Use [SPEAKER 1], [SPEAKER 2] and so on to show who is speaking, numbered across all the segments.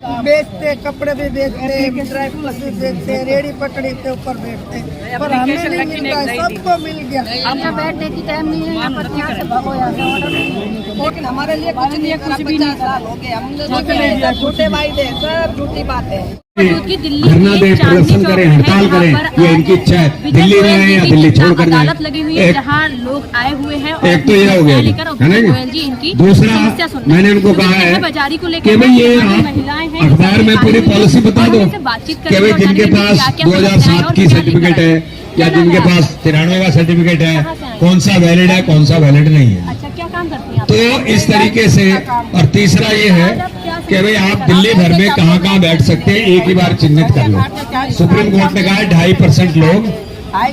[SPEAKER 1] बेचते, कपड़े भी बेचते, ड्राई फ्रूट्स भी बेचते, रेडी पटड़ी के ऊपर बैठते, पर हमें नहीं मिलता है, सबको मिल गया।
[SPEAKER 2] यहाँ बैठने की टाइम नहीं है, यहाँ पर यहाँ से भगो यहाँ से ऑर्डर नहीं।
[SPEAKER 3] लेकिन हमारे लिए कुछ नहीं है, 50 साल हो गए, हमने झूठे वायदे सब झूठी बातें।
[SPEAKER 4] धरना दे, प्रदर्शन करें, हड़ताल करें, ये इनकी इच्छा है। दिल्ली रहें या दिल्ली छोड़कर जाएं।
[SPEAKER 2] अदालत लगी हुई है जहाँ लोग आए हुए हैं।
[SPEAKER 4] एक तो ये हो गया है ना जी। दूसरा मैंने उनको कहा है कि भाई ये आप अखबार में पूरी पॉलिसी बता दो कि भाई जिनके पास 2007 की सर्टिफिकेट है या जिनके पास 93 का सर्टिफिकेट है, कौन सा वैलिड है, कौन सा वैलिड नहीं है।
[SPEAKER 2] अच्छा, क्या काम करती हैं आप?
[SPEAKER 4] तो इस तरीके से। और तीसरा ये है कि भाई आप दिल्ली भर में कहाँ कहाँ बैठ सकते हैं, एक ही बार चिन्हित कर लो। सुप्रीम कोर्ट ने कहा है 2.5% लोग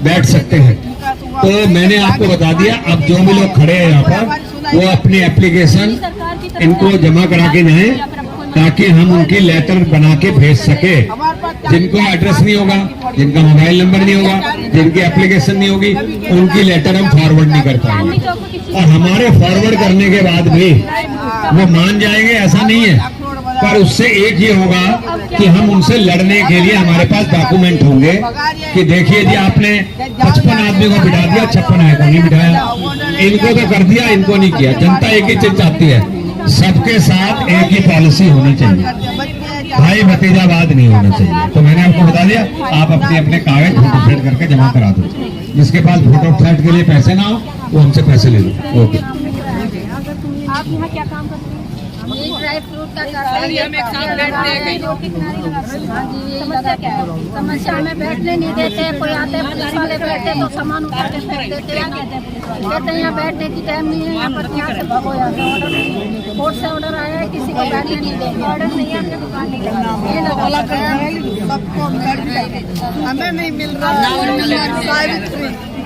[SPEAKER 4] बैठ सकते हैं। तो मैंने आपको बता दिया, अब जो भी लोग खड़े हैं यहाँ पर वो अपनी एप्लीकेशन इनको जमा करा के जाएं ताकि हम उनकी लेटर बना के भेज सके। जिनको एड्रेस नहीं होगा, जिनका मोबाइल नंबर नहीं होगा, जिनकी एप्लीकेशन नहीं होगी, उनकी लेटर हम फॉरवर्ड नहीं कर पाएंगे। और हमारे फॉरवर्ड करने के बाद भी वो मान जाएंगे ऐसा नहीं है, पर उससे एक ही होगा कि हम उनसे लड़ने के लिए हमारे पास डॉक्यूमेंट होंगे कि देखिए जी आपने 55 आदमी को बिठा दिया, 56 है को नहीं बिठाया, इनको तो कर दिया, इनको नहीं किया। जनता एक ही चीज चाहती है, सबके साथ एक ही पॉलिसी होनी चाहिए, भाई भतीजावाद नहीं होना चाहिए। तो मैंने आपको बता दिया, आप अपने अपने कागज फोटो सेट करके जमा करा दो। जिसके पास फोटो सेट के लिए पैसे ना हो वो हमसे पैसे ले लो। ओके।
[SPEAKER 2] आप यहाँ क्या काम करते हैं? ड्राई फ्रूट का
[SPEAKER 3] हम एक साथ बैठते हैं।
[SPEAKER 2] समस्या क्या है? समस्या में बैठने नहीं देते, कोई आते हैं पुलिस वाले बैठते तो सामान उठा के फेंक देते हैं। कहते हैं यहाँ बैठने की टाइम नहीं है, यहाँ पर यहाँ से भगो यहाँ से ऑर्डर नहीं। कोर्ट से ऑर्डर आया है, किसी को बैठने नहीं देंगे। ऑर्डर नहीं है, आपने दुकान नहीं लगानी। ये लगा
[SPEAKER 1] सबको मिल गया, हमें नहीं मिल रहा।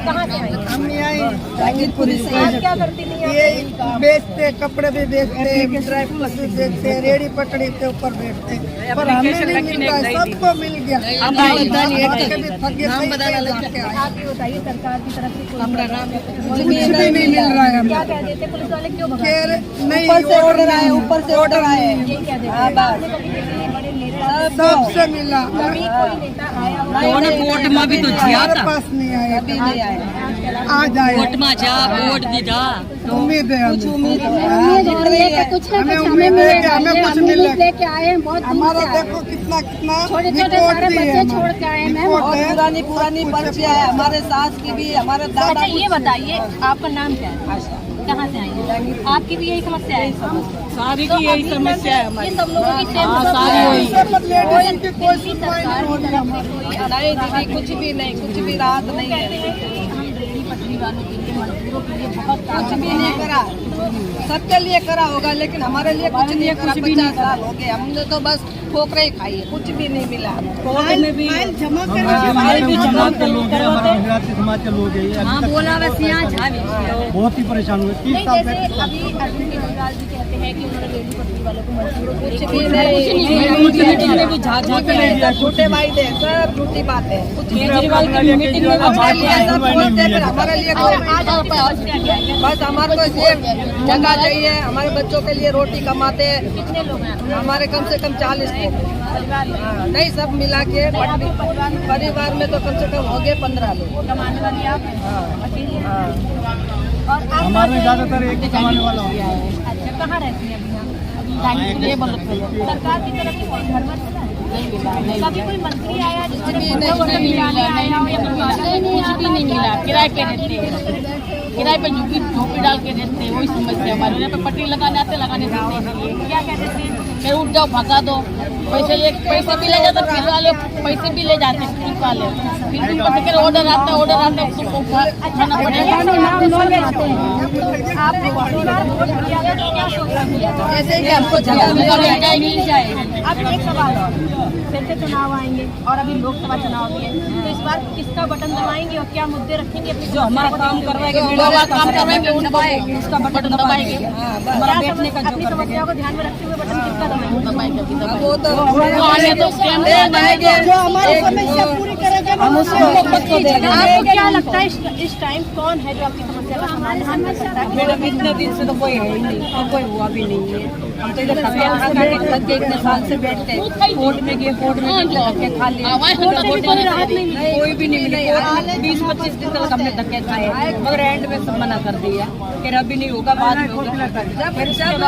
[SPEAKER 2] कहाँ से आई?
[SPEAKER 1] हम जागीरपुरी से।
[SPEAKER 2] आप क्या करती थी?
[SPEAKER 1] ये बेचते, कपड़े भी बेचते, ड्राई फ्रूट्स भी बेचते, रेडी पटड़ी के ऊपर बैठते, पर हमें नहीं मिलता है, सबको मिल गया।
[SPEAKER 2] आप ये बताइए, सरकार की तरफ से
[SPEAKER 1] कुछ भी नहीं मिल रहा है।
[SPEAKER 2] क्या कह देते पुलिस वाले? क्यों भगा?
[SPEAKER 1] नहीं,
[SPEAKER 3] ऊपर से ऑर्डर आए, ऊपर से ऑर्डर आए।
[SPEAKER 2] ये क्या देते? आपने कभी किसी बड़े नेता
[SPEAKER 1] सबसे मिला,
[SPEAKER 2] कभी कोई नेता आया
[SPEAKER 3] कोर्ट में भी तो जिया
[SPEAKER 1] हमारे
[SPEAKER 3] था,
[SPEAKER 1] पास नहीं आया,
[SPEAKER 3] अभी नहीं आए।
[SPEAKER 1] आ जाए,
[SPEAKER 3] कोर्ट में जा, वोट दीदा,
[SPEAKER 1] उम्मीद है
[SPEAKER 3] कुछ उम्मीद
[SPEAKER 2] कुछ ना
[SPEAKER 1] हमें
[SPEAKER 2] कुछ
[SPEAKER 1] उम्मीद है कि हमें कुछ मिले।
[SPEAKER 2] लेके आए हैं, बहुत दूर
[SPEAKER 1] हमारा
[SPEAKER 2] से आए हैं।
[SPEAKER 1] देखो कितना कितना
[SPEAKER 2] छोटे छोटे सारे बच्चे छोड़ के आए हैं मैम।
[SPEAKER 3] बहुत पुरानी पुरानी पर्चियाँ है, हमारे सास की भी, हमारे दादा।
[SPEAKER 2] अच्छा, ये बताइए आपका नाम क्या है? आशा। कहाँ से आई है? आपकी भी यही समस्या है?
[SPEAKER 3] सारी की यही समस्या है हमारी।
[SPEAKER 2] ये सब लोगों की सेम
[SPEAKER 3] सारी वही।
[SPEAKER 1] कोई सुनवाई नहीं हो रही हमारी।
[SPEAKER 3] नहीं दीदी, कुछ भी नहीं, कुछ भी राहत नहीं है।
[SPEAKER 2] वालों के लिए, मजदूरों के लिए बहुत
[SPEAKER 3] कुछ भी नहीं करा, सबके लिए करा होगा, लेकिन हमारे लिए कुछ नहीं करा। 50 साल हो गए, हमने तो बस ठोकरे ही खाई है, कुछ भी नहीं मिला।
[SPEAKER 1] फाइल जमा
[SPEAKER 3] फाइल भी जमा कर लो,
[SPEAKER 5] समाज के लोग हैं,
[SPEAKER 2] हाँ बोला बस यहाँ झावे
[SPEAKER 5] बहुत ही परेशान हुए। 30
[SPEAKER 2] नहीं,
[SPEAKER 5] साल
[SPEAKER 2] जैसे
[SPEAKER 5] पहले
[SPEAKER 2] अभी अरविंद केजरीवाल जी कहते हैं कि उन्होंने रेडी पटरी वालों को मजदूरों को
[SPEAKER 3] कुछ भी नहीं, भी झाझा झूठे वायदे सब झूठी बात है। केजरीवाल की मीटिंग में हमारे लिए बस हमारे को ये जगह चाहिए, हमारे बच्चों के लिए रोटी कमाते हैं।
[SPEAKER 2] कितने लोग हैं?
[SPEAKER 3] हमारे कम से कम 40 लोग, नहीं सब मिला के परिवार में तो कम से कम हो गए 15 लोग।
[SPEAKER 2] कमाने वाली आप हैं? अकेले? और आप
[SPEAKER 5] हमारे में ज्यादातर एक ही कमाने वाला हो।
[SPEAKER 2] अच्छा, कहाँ रहती हैं अभी आप? सरकार की तरफ से घर वर मिला है? कभी कोई मंत्री आया जिसने मिलाने आया हो या कुछ भी नहीं मिला?
[SPEAKER 6] किराए पे रहते हैं, किराए पे झोपड़ी डाल के रहते हैं, वही समस्या हमारे। यहाँ पे पट्टी लगाने आते, लगाने देते हैं।
[SPEAKER 2] क्या कहते थे?
[SPEAKER 6] फिर उठ जाओ, भगा दो, पैसे भी ले जाते, फिर वाले पैसे भी ले जाते पुलिस वाले। फिर भी पता ऑर्डर आता है, उसको उठाना पड़ेगा।
[SPEAKER 3] ऐसे ही हमको जगह
[SPEAKER 2] मिल जाए। अब एक सवाल और, फिर से चुनाव आएंगे और अभी लोकसभा चुनाव भी है, तो इस बार किसका बटन दबाएंगे और क्या मुद्दे रखेंगे?
[SPEAKER 3] जो हमारा काम करवाएंगे,
[SPEAKER 6] काम करवाएंगे,
[SPEAKER 3] उसका बटन दबाएंगे। हमारा बैठने का
[SPEAKER 2] अपनी समस्याओं को ध्यान में रखते हुए बटन किसका दबाएंगे?
[SPEAKER 3] वो तो
[SPEAKER 6] आगे तो
[SPEAKER 3] जो हमारी समस्या पूरी करेगा हम उसको खुद को देंगे।
[SPEAKER 6] आपको क्या लगता है इस टाइम कौन है जो आपकी समस्या का समाधान कर सकता है?
[SPEAKER 3] मैडम इतने दिन से तो कोई है ही नहीं और कोई हुआ भी नहीं है। हम तो इधर थके इतने साल से बैठते हैं, कोर्ट में गए धक्के खा लिए, कोई भी नहीं मिली। 20-25 दिन तक हमने धक्के खाए मगर एंड में सब मना कर दिया कि अभी नहीं होगा, बाद में होगा। जब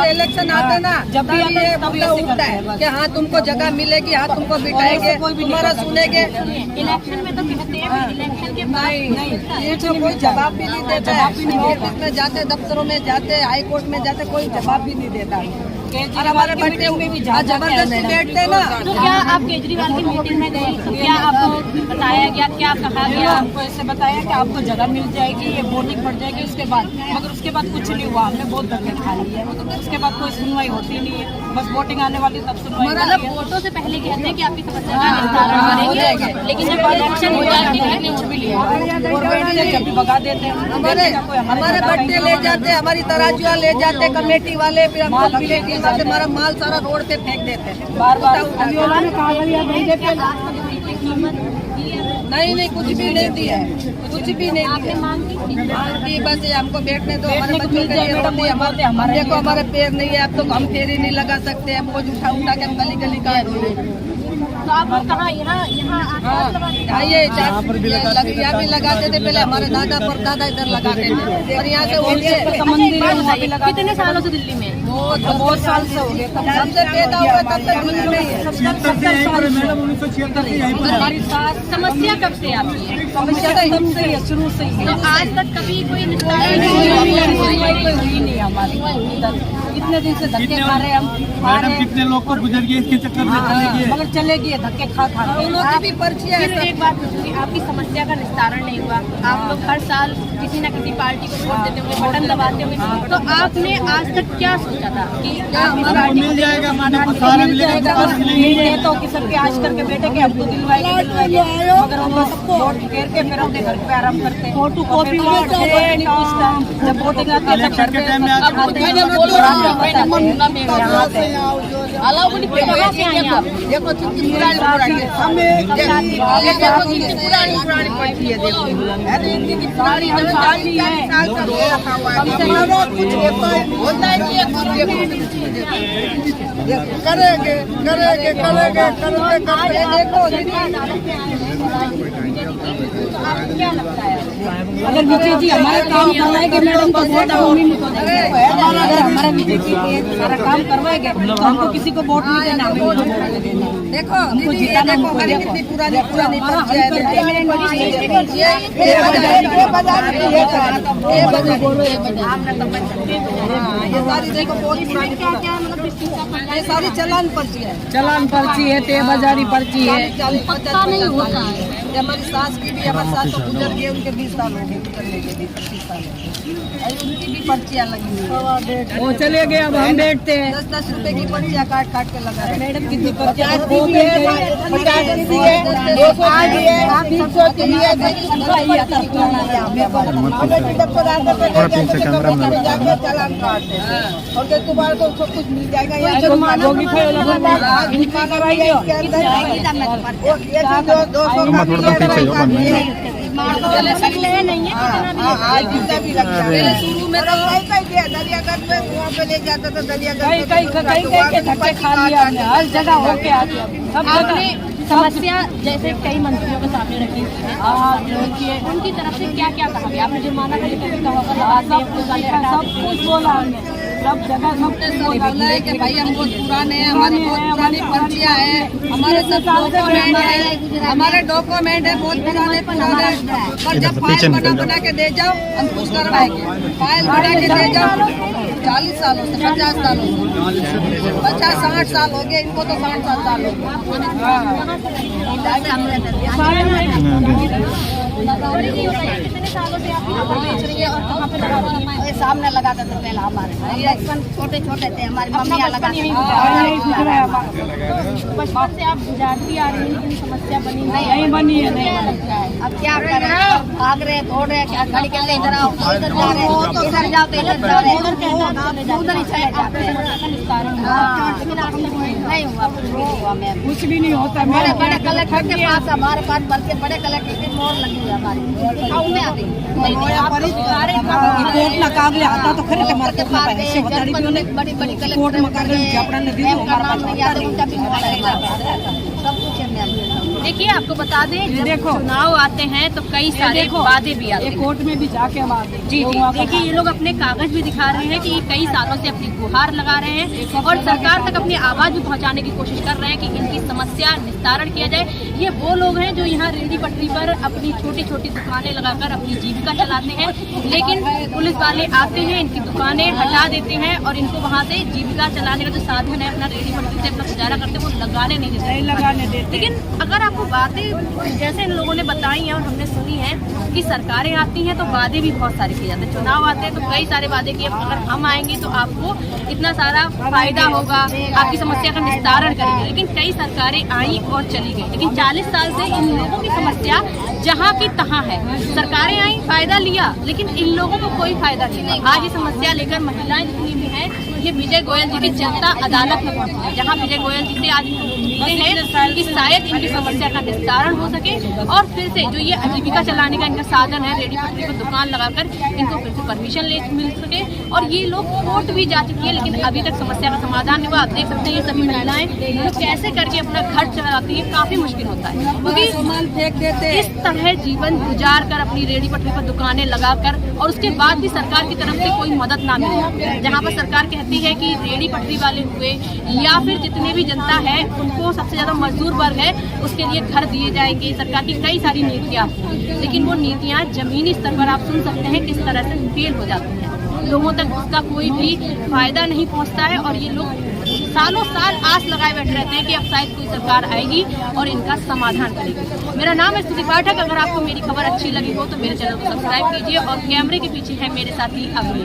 [SPEAKER 3] इलेक्शन आते ना जब भी आते तभी उठता है कि हाँ तुमको जगह मिलेगी, हाँ तुमको बिठाएंगे, तुम्हारा सुनेंगे।
[SPEAKER 6] इलेक्शन में तो कहते हैं इलेक्शन के बाद
[SPEAKER 3] नहीं, ये तो कोई जवाब भी नहीं देता है। ऑफिस में जाते, दफ्तरों में जाते, हाई कोर्ट में जाते, कोई जवाब भी नहीं देता। और हमारे बैठने में भी जबरदस्ती बैठते ना।
[SPEAKER 6] तो क्या आप केजरीवाल की मीटिंग में गए तो क्या आपको बताया गया, क्या कहा गया?
[SPEAKER 3] हमको ऐसे बताया कि आपको जगह मिल जाएगी, ये वोटिंग पड़ जाएगी उसके बाद, मगर उसके बाद कुछ नहीं हुआ। हमने बहुत धक्के खा लिए, उसके बाद कोई सुनवाई होती नहीं है। बस वोटिंग आने वाली तब सुनवाई होती
[SPEAKER 6] मतलब
[SPEAKER 3] है।
[SPEAKER 6] वोटों से पहले कहते हैं कि आपकी समस्या का निस्तारण करेंगे, लेकिन जब इलेक्शन हो जाती है कुछ भी लिया
[SPEAKER 3] गवर्नमेंट से जब भी भगा देते हैं। हमारे बट्टे ले जाते, हमारी तराजुआ ले जाते कमेटी वाले, फिर हमको धक्के के साथ हमारा माल सारा रोड पे फेंक देते हैं। बार बार नहीं कुछ भी नहीं दिया है, कुछ भी नहीं दिया। मांगी बस ये हमको बैठने दो, हमारे बच्चों के लिए रोटी, हमारे देखो हमारे पैर नहीं है, अब तो हम फेरी नहीं लगा सकते, हमको उठा के हम गली गली का
[SPEAKER 6] तो आप कहाँ यहाँ
[SPEAKER 3] ये यहाँ भी लगाते थे पहले, हमारे दादा परदादा इधर लगाते थे और यहाँ से उनके
[SPEAKER 6] कितने सालों से दिल्ली में?
[SPEAKER 3] बहुत साल से हो गए, तब से पैदा हुआ तब तक दिल्ली में ही है। 70 साल से।
[SPEAKER 5] मैडम 1976 से यहीं पर
[SPEAKER 3] हमारी सास
[SPEAKER 6] समस्या कब से आपकी है?
[SPEAKER 3] समस्या तो एकदम से ही है, शुरू से ही
[SPEAKER 6] तो आज तक कभी कोई निस्तारण
[SPEAKER 3] नहीं
[SPEAKER 6] नहीं हुआ?
[SPEAKER 3] हुई नहीं हमारी इधर। इतने दिन से धक्के खा रहे हम,
[SPEAKER 5] मैडम कितने लोग को गुजर गए इसके चक्कर में चले गए।
[SPEAKER 3] मगर चले गए धक्के खा उन लोग की भी पर्ची है।
[SPEAKER 6] फिर एक बात पूछूंगी, आपकी समस्या का निस्तारण नहीं हुआ, आप लोग हर साल किसी न किसी पार्टी को वोट देते हुए, बटन दबाते हुए, तो आपने आज तक क्या सोचा था कि
[SPEAKER 5] हमको मिल जाएगा, माने को सारा मिलेगा, बस मिलेंगे।
[SPEAKER 3] ये तो कि सबके आज करके बेटे के हमको दिलवाएंगे, मगर हम बस वोट घेर के फिर अपने घर पे आराम करते हैं। फोटो कॉपी नहीं पूछता, जब वोटिंग आती है
[SPEAKER 5] इलेक्शन के टाइम में आके
[SPEAKER 6] अलाउ नहीं कहाँ से आए आप?
[SPEAKER 3] देखो कितनी पुरानी हमें पुरानी पड़ती है। देखो अरे इनकी पुरानी हम जाती है, कम से कम होता है कि करेंगे देखो
[SPEAKER 6] आपको क्या लगता है?
[SPEAKER 3] अगर बीजेपी हमारा काम करवाएंगे मैडम तो वोट अगर हमारा बीजेपी सारा काम करवाएंगे तो हमको किसी को वोट नहीं देना, हमें वोट देना। देखो हमको जिताना, हमको कितनी पुरानी ये सारी देखो ये सारी चलान पर्ची है, चलान पर्ची है, ते बाजारी पर्ची है।
[SPEAKER 6] पक्का नहीं होता है।
[SPEAKER 3] ये हमारी सास की भी, हमारे सास तो गुजर गए, उनके 20 साल हो गए गुजरने के, 20-25 साल हो गए, उनकी भी पर्चियाँ लगी हुई है। वो चले गए, अब हम बैठते हैं। 10-10 रुपए की पर्चियाँ काट के लगा रहे। मैडम कितनी पर्चियाँ? 50 की भी है, 200 की भी है, 300 की भी है।
[SPEAKER 5] थोड़ा पीछे कैमरा में
[SPEAKER 3] चलान काटते हैं और तुम्हारे को सब कुछ मिल जाएगा। यहाँ जुर्माना
[SPEAKER 6] सकले नहीं है
[SPEAKER 3] शुरू में तो दरियागंज में वहाँ पे ले जाता था, दरियागंज कहीं धक्के खा लिया हमने, हर जगह होके आ गया।
[SPEAKER 6] आपने समस्या जैसे कई मंत्रियों के सामने रखी है, उनकी तरफ से क्या क्या कहा गया? आपने जुर्माना का भी कहा होगा,
[SPEAKER 3] सब कुछ बोला हमने, सब जगह सबने बोला है कि भाई हम बहुत पुराने हैं, हमारी बहुत पुरानी पर्चियाँ हैं, हमारे सब डॉक्यूमेंट है, हमारे डॉक्यूमेंट है बहुत पुराने। पर जब फाइल बना के दे जाओ हम कुछ करवाएंगे, फाइल बना के दे जाओ। 40 सालों से, 50 सालों से, 50-60 साल हो गए, इनको तो 60 साल हो गए।
[SPEAKER 2] कितने सालों से आप यहाँ पर बेच रही है और कहाँ पे लगा रही है?
[SPEAKER 3] ये सामने लगा था पहले हमारे बचपन छोटे छोटे थे हमारी मम्मी लगा
[SPEAKER 2] बचपन से आप गुजारती आ रही है लेकिन समस्या बनी
[SPEAKER 3] नहीं बनी है नहीं अब क्या करें भाग रहे दौड़ रहे क्या गाड़ी के इधर आओ इधर जा रहे इधर जाओ तो इधर जा रहे उधर ही चले जाते हैं नहीं हुआ कुछ भी नहीं हुआ मैम
[SPEAKER 5] कुछ भी नहीं होता।
[SPEAKER 3] बड़े बड़े कलेक्टर के पास हमारे पास बल्कि बड़े कलेक्टर की मोर लगी हुई है हमारी गाँव में आती
[SPEAKER 1] कोर्ट ना कागले आता तो खरे के मार के अपना पैसे बताड़ी भी उन्हें
[SPEAKER 3] बड़ी बड़ी
[SPEAKER 1] कोर्ट में कागले जपड़ा ने दी हमारे पास
[SPEAKER 3] सब कुछ है मैम
[SPEAKER 6] देखिए आपको बता दें जब चुनाव आते हैं तो कई सारे वादे भी आते हैं
[SPEAKER 5] कोर्ट में भी जाके हम आते
[SPEAKER 6] जी देखिए ये लोग अपने कागज भी दिखा रहे हैं कि ये कई सालों से अपनी गुहार लगा रहे हैं और सरकार तक अपनी आवाज भी पहुंचाने की कोशिश कर रहे हैं कि इनकी समस्या निस्तारण किया जाए। ये वो लोग हैं जो यहाँ रेहड़ी पटरी पर अपनी छोटी छोटी दुकानें लगाकर अपनी जीविका चलाते हैं, लेकिन पुलिस वाले आते हैं इनकी दुकानें हटा देते हैं और इनको वहाँ से जीविका चलाने का जो साधन है अपना रेहड़ी पटरी से अपना गुजारा करते हैं वो लगाने नहीं देते। लेकिन अगर आपको बातें जैसे इन लोगों ने बताई हैं और हमने सुनी है कि सरकारें आती हैं तो वादे भी बहुत सारे किए जाते हैं, चुनाव आते हैं तो कई सारे वादे किए अगर हम आएंगे तो आपको इतना सारा फायदा होगा, आपकी समस्या का निस्तारण करेंगे। लेकिन कई सरकारें आई और चली गई, लेकिन 40 साल से इन लोगों की समस्या जहाँ की तहाँ है। सरकारें आई फायदा लिया लेकिन इन लोगों को कोई फायदा नहीं। आज ये समस्या लेकर महिलाएं जितनी भी हैं ये विजय गोयल जी की जनता अदालत में पहुंची है, जहाँ विजय गोयल जी से आज उम्मीदें हैं कि शायद इनकी समस्या का निस्तारण हो सके और फिर से जो ये आजीविका चलाने का इनका साधन है रेहड़ी पटरी पर दुकान लगाकर इनको फिर से परमिशन मिल सके। और ये लोग कोर्ट भी जा चुकी है लेकिन अभी तक समस्या का समाधान नहीं हुआ। आप देख सकते हैं ये सभी महिलाएं तो कैसे करके अपना घर चलाती है, काफी मुश्किल होता है क्योंकि इस तरह जीवन गुजार कर अपनी रेहड़ी पटरी पर दुकानें लगाकर और उसके बाद भी सरकार की तरफ से कोई मदद ना मिले। जहाँ पर सरकार कहती है कि रेहड़ी पटरी वाले हुए या फिर जितने भी जनता है उनको सबसे ज्यादा मजदूर वर्ग है उसके लिए घर दिए जाएंगे, सरकार की कई सारी नीतियाँ, लेकिन वो नीतियाँ जमीनी स्तर पर आप सुन सकते हैं किस तरह से फेल हो जाती हैं, लोगों तक उसका कोई भी फायदा नहीं पहुंचता है और ये लोग सालों साल आस लगाए बैठे रहते हैं कि अब शायद कोई सरकार आएगी और इनका समाधान करेगी। मेरा नाम है स्तुति पाठक। अगर आपको मेरी खबर अच्छी लगी हो तो मेरे चैनल को सब्सक्राइब कीजिए और कैमरे के पीछे है मेरे साथी अभी।